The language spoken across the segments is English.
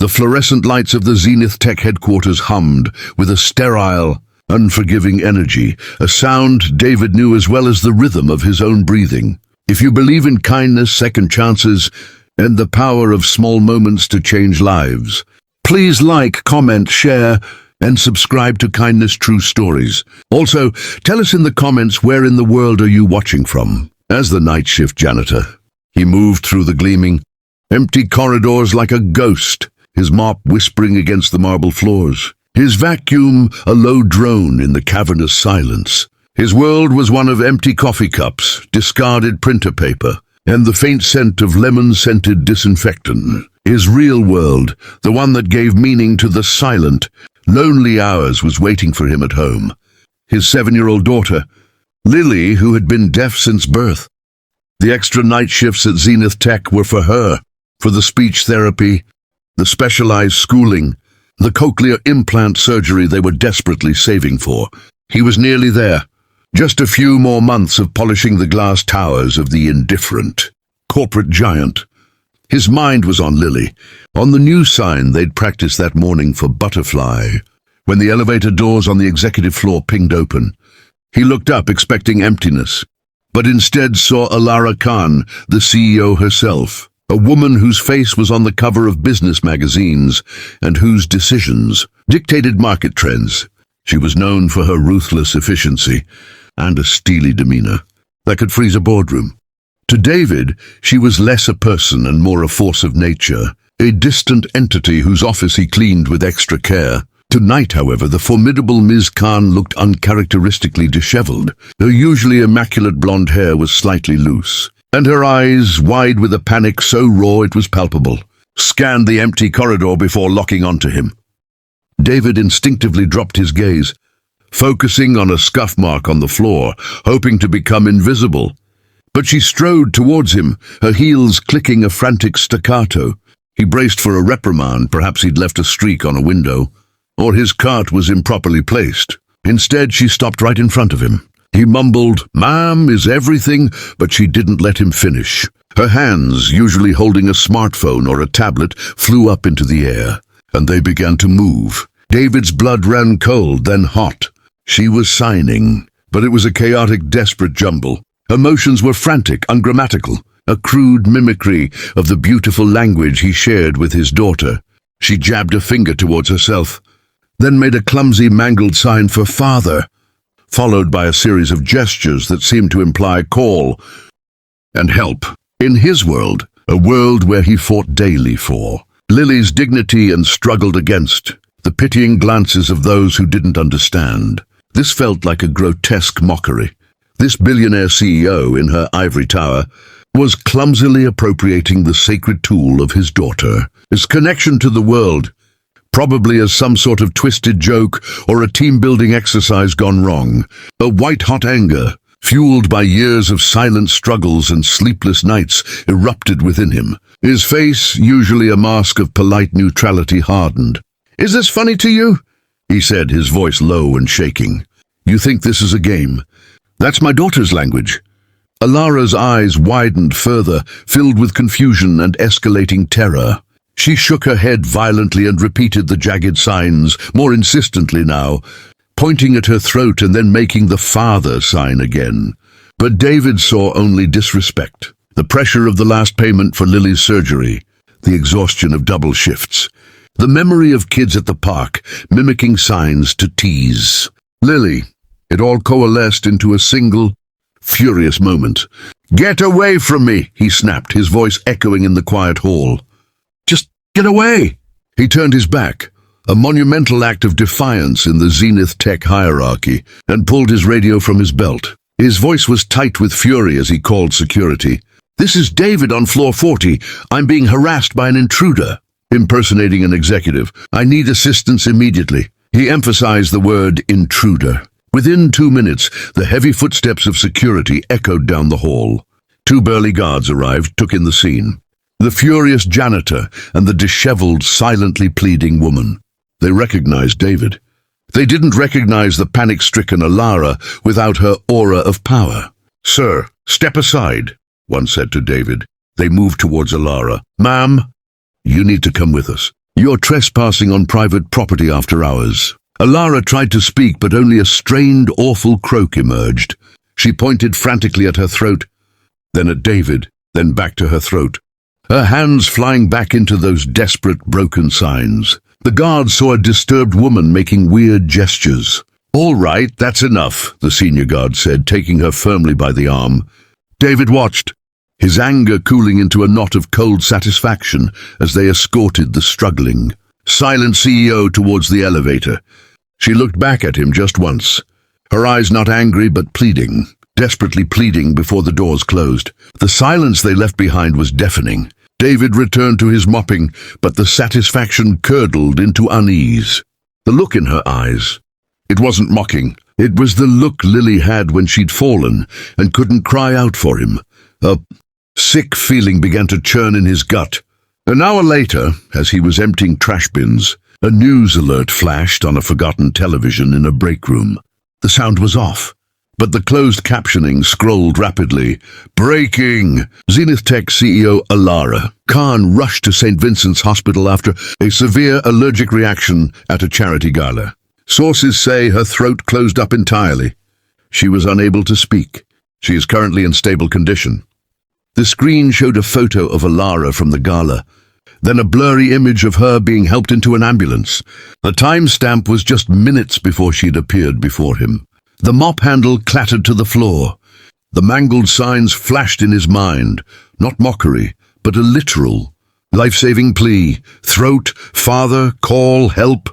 The fluorescent lights of the Zenith Tech headquarters hummed with a sterile, unforgiving energy, a sound David knew as well as the rhythm of his own breathing. If you believe in kindness, second chances, and the power of small moments to change lives, please like, comment, share, and subscribe to Kindness True Stories. Also, tell us in the comments where in the world are you watching from. As the night shift janitor, he moved through the gleaming, empty corridors like a ghost, his mop whispering against the marble floors, his vacuum a low drone in the cavernous silence. His world was one of empty coffee cups, discarded printer paper, and the faint scent of lemon-scented disinfectant. His real world, the one that gave meaning to the silent, lonely hours, was waiting for him at home. His 7-year-old daughter, Lily, who had been deaf since birth. The extra night shifts at Zenith Tech were for her, for the speech therapy, the specialized schooling, the cochlear implant surgery they were desperately saving for. He was nearly there. Just a few more months of polishing the glass towers of the indifferent corporate giant. His mind was on Lily, on the new sign they'd practiced that morning for Butterfly. When the elevator doors on the executive floor pinged open, he looked up expecting emptiness, but instead saw Alara Khan, the CEO herself, a woman whose face was on the cover of business magazines and whose decisions dictated market trends. She was known for her ruthless efficiency and a steely demeanor that could freeze a boardroom. To David, she was less a person and more a force of nature, a distant entity whose office he cleaned with extra care. Tonight, however, the formidable Ms. Khan looked uncharacteristically disheveled. Her usually immaculate blonde hair was slightly loose, and her eyes, wide with a panic so raw it was palpable, scanned the empty corridor before locking onto him. David instinctively dropped his gaze, focusing on a scuff mark on the floor, hoping to become invisible. But she strode towards him, her heels clicking a frantic staccato. He braced for a reprimand. Perhaps he'd left a streak on a window, or his cart was improperly placed. Instead, she stopped right in front of him. He mumbled, "Ma'am is everything," but she didn't let him finish. Her hands, usually holding a smartphone or a tablet, flew up into the air, and they began to move. David's blood ran cold, then hot. She was signing, but it was a chaotic, desperate jumble. Her motions were frantic, ungrammatical, a crude mimicry of the beautiful language he shared with his daughter. She jabbed a finger towards herself, then made a clumsy, mangled sign for father, followed by a series of gestures that seemed to imply call and help. In his world, a world where he fought daily for Lily's dignity and struggled against the pitying glances of those who didn't understand. This felt like a grotesque mockery. This billionaire CEO in her ivory tower was clumsily appropriating the sacred tool of his daughter, his connection to the world, probably as some sort of twisted joke or a team-building exercise gone wrong. A white-hot anger, fueled by years of silent struggles and sleepless nights, erupted within him. His face, usually a mask of polite neutrality, hardened. "Is this funny to you?" he said, his voice low and shaking. "You think this is a game? That's my daughter's language." Alara's eyes widened further, filled with confusion and escalating terror. She shook her head violently and repeated the jagged signs, more insistently now, pointing at her throat and then making the father sign again. But David saw only disrespect. The pressure of the last payment for Lily's surgery, the exhaustion of double shifts, the memory of kids at the park mimicking signs to tease Lily. It all coalesced into a single, furious moment. "Get away from me," he snapped, his voice echoing in the quiet hall. "Just get away!" He turned his back, a monumental act of defiance in the Zenith Tech hierarchy, and pulled his radio from his belt. His voice was tight with fury as he called security. "This is David on floor 40. I'm being harassed by an intruder." Impersonating an executive. "I need assistance immediately." He emphasized the word intruder. Within 2 minutes, the heavy footsteps of security echoed down the hall. 2 burly guards arrived, took in the scene. The furious janitor and the disheveled, silently pleading woman. They recognized David. They didn't recognize the panic-stricken Alara without her aura of power. "Sir, step aside," one said to David. They moved towards Alara. "Ma'am, you need to come with us." "You're trespassing on private property after hours." Alara tried to speak, but only a strained, awful croak emerged. She pointed frantically at her throat, then at David, then back to her throat, her hands flying back into those desperate, broken signs. The guards saw a disturbed woman making weird gestures. "All right, that's enough," the senior guard said, taking her firmly by the arm. David watched, his anger cooling into a knot of cold satisfaction as they escorted the struggling, silent CEO towards the elevator. She looked back at him just once, her eyes not angry but pleading, desperately pleading before the doors closed. The silence they left behind was deafening. David returned to his mopping, but the satisfaction curdled into unease. The look in her eyes. It wasn't mocking. It was the look Lily had when she'd fallen and couldn't cry out for him. A sick feeling began to churn in his gut. An hour later, as he was emptying trash bins, a news alert flashed on a forgotten television in a break room. The sound was off, but the closed captioning scrolled rapidly. "Breaking! Zenith Tech CEO Alara Khan rushed to St. Vincent's Hospital after a severe allergic reaction at a charity gala. Sources say her throat closed up entirely. She was unable to speak. She is currently in stable condition." The screen showed a photo of Alara from the gala, then a blurry image of her being helped into an ambulance. The timestamp was just minutes before she'd appeared before him. The mop handle clattered to the floor. The mangled signs flashed in his mind, not mockery, but a literal, life-saving plea. Throat, father, call, help.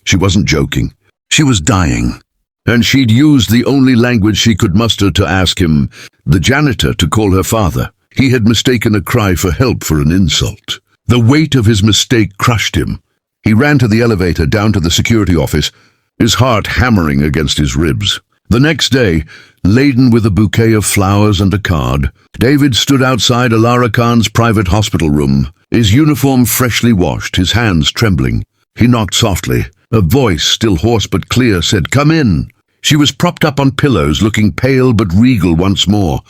She wasn't joking. She was dying. And she'd used the only language she could muster to ask him, the janitor, to call her father. He had mistaken a cry for help for an insult. The weight of his mistake crushed him. He ran to the elevator down to the security office, his heart hammering against his ribs. The next day, laden with a bouquet of flowers and a card, David stood outside Alara Khan's private hospital room, his uniform freshly washed, his hands trembling. He knocked softly. A voice, still hoarse but clear, said, "Come in." She was propped up on pillows, looking pale but regal once more.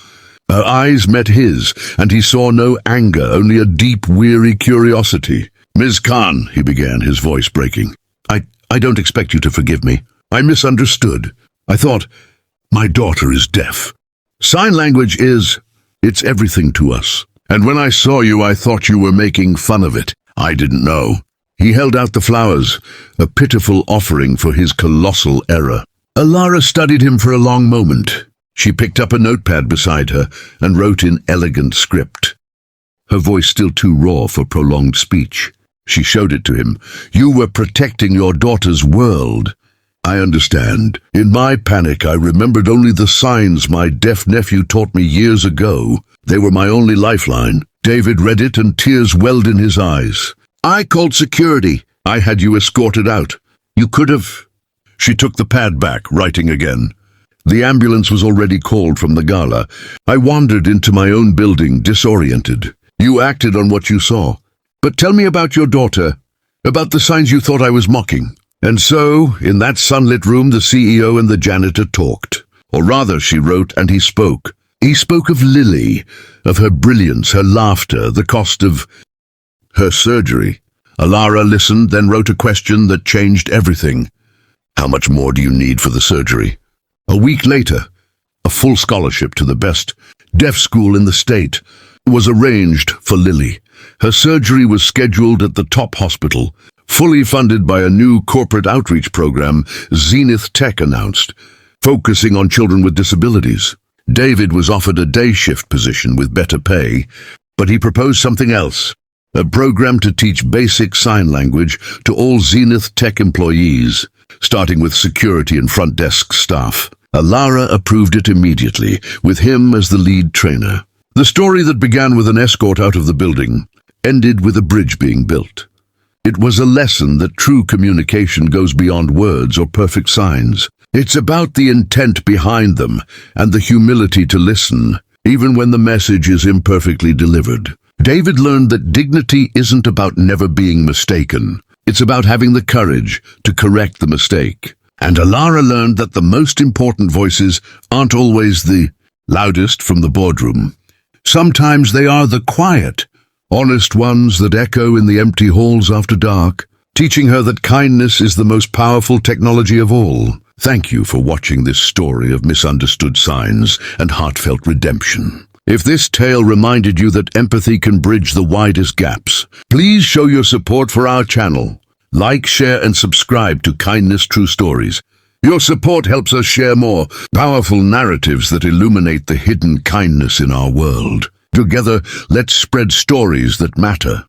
Her eyes met his, and he saw no anger, only a deep, weary curiosity. "Ms. Khan," he began, his voice breaking, I don't expect you to forgive me. I misunderstood. I thought, my daughter is deaf. Sign language it's everything to us. And when I saw you, I thought you were making fun of it. I didn't know." He held out the flowers, a pitiful offering for his colossal error. Alara studied him for a long moment. She picked up a notepad beside her and wrote in elegant script, her voice still too raw for prolonged speech. She showed it to him. "You were protecting your daughter's world." "I understand. In my panic, I remembered only the signs my deaf nephew taught me years ago. They were my only lifeline." David read it, and tears welled in his eyes. "I called security. I had you escorted out. You could have—" She took the pad back, writing again. "The ambulance was already called from the gala. I wandered into my own building, disoriented. You acted on what you saw. But tell me about your daughter, about the signs you thought I was mocking." And so, in that sunlit room, the CEO and the janitor talked. Or rather, she wrote, and he spoke. He spoke of Lily, of her brilliance, her laughter, the cost of her surgery. Alara listened, then wrote a question that changed everything. "How much more do you need for the surgery?" A week later, a full scholarship to the best deaf school in the state was arranged for Lily. Her surgery was scheduled at the top hospital, fully funded by a new corporate outreach program Zenith Tech announced, focusing on children with disabilities. David was offered a day shift position with better pay, but he proposed something else, a program to teach basic sign language to all Zenith Tech employees, starting with security and front desk staff. Alara approved it immediately, with him as the lead trainer. The story that began with an escort out of the building ended with a bridge being built. It was a lesson that true communication goes beyond words or perfect signs. It's about the intent behind them and the humility to listen, even when the message is imperfectly delivered. David learned that dignity isn't about never being mistaken. It's about having the courage to correct the mistake. And Alara learned that the most important voices aren't always the loudest from the boardroom. Sometimes they are the quiet, honest ones that echo in the empty halls after dark, teaching her that kindness is the most powerful technology of all. Thank you for watching this story of misunderstood signs and heartfelt redemption. If this tale reminded you that empathy can bridge the widest gaps, please show your support for our channel. Like, share, and subscribe to Kindness True Stories. Your support helps us share more powerful narratives that illuminate the hidden kindness in our world. Together, let's spread stories that matter.